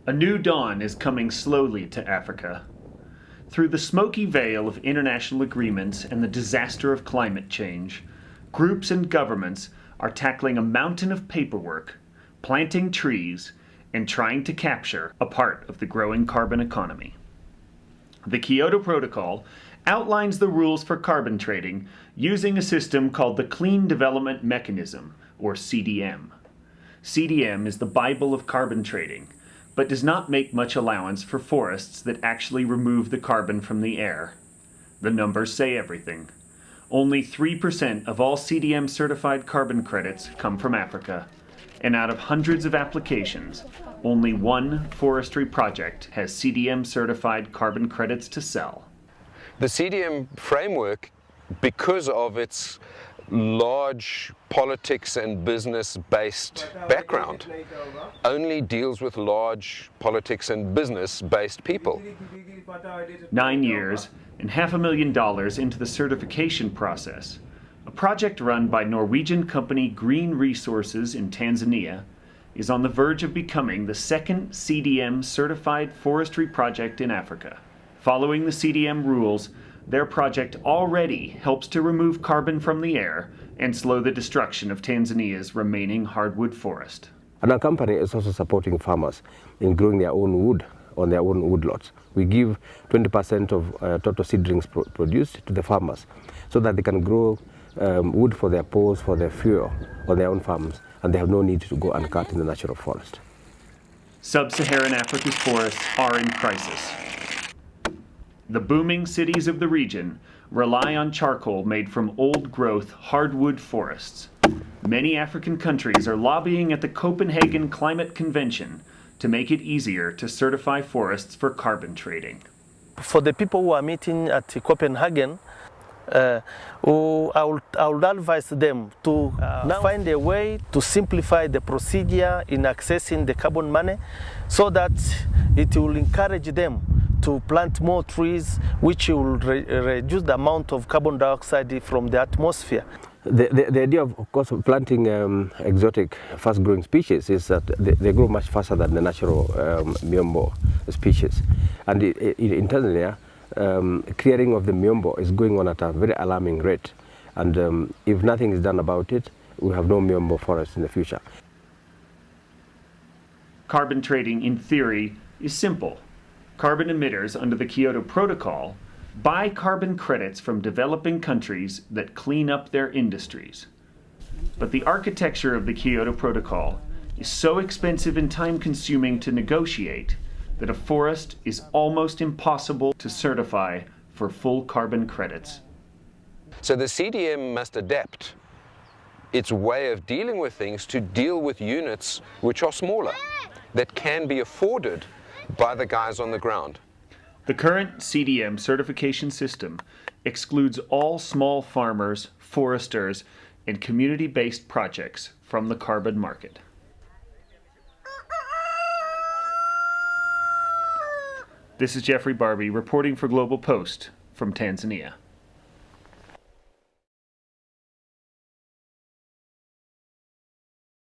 A new dawn is coming slowly to Africa. Through the smoky veil of international agreements and the disaster of climate change, groups and governments are tackling a mountain of paperwork, planting trees, and trying to capture a part of the growing carbon economy. The Kyoto Protocol outlines the rules for carbon trading using a system called the Clean Development Mechanism, or CDM. CDM is the Bible of carbon trading, but does not make much allowance for forests that actually remove the carbon from the air. The numbers say everything. Only 3% of all CDM certified carbon credits come from Africa, and out of hundreds of applications, only one forestry project has CDM certified carbon credits to sell. The CDM framework, because of its large politics and business-based background, only deals with large politics and business-based people. 9 years and $500,000 into the certification process, a project run by Norwegian company Green Resources in Tanzania is on the verge of becoming the second CDM certified forestry project in Africa. Following the CDM rules, their project already helps to remove carbon from the air and slow the destruction of Tanzania's remaining hardwood forest. And our company is also supporting farmers in growing their own wood on their own woodlots. We give 20% of total seedlings produced to the farmers so that they can grow wood for their poles, for their fuel on their own farms, and they have no need to go and cut in the natural forest. Sub-Saharan Africa's forests are in crisis. The booming cities of the region rely on charcoal made from old-growth hardwood forests. Many African countries are lobbying at the Copenhagen Climate Convention to make it easier to certify forests for carbon trading. For the people who are meeting at Copenhagen, I would advise them to find a way to simplify the procedure in accessing the carbon money so that it will encourage them to plant more trees, which will reduce the amount of carbon dioxide from the atmosphere. The idea of course, of planting exotic fast-growing species is that they grow much faster than the natural miombo species. And in Tanzania, clearing of the miombo is going on at a very alarming rate. And if nothing is done about it, we have no miombo forest in the future. Carbon trading, in theory, is simple. Carbon emitters under the Kyoto Protocol buy carbon credits from developing countries that clean up their industries. But the architecture of the Kyoto Protocol is so expensive and time-consuming to negotiate that a forest is almost impossible to certify for full carbon credits. So the CDM must adapt its way of dealing with things to deal with units which are smaller, that can be afforded by the guys on the ground. The current CDM certification system excludes all small farmers, foresters, and community-based projects from the carbon market. This is Jeffrey Barbie reporting for Global Post from Tanzania.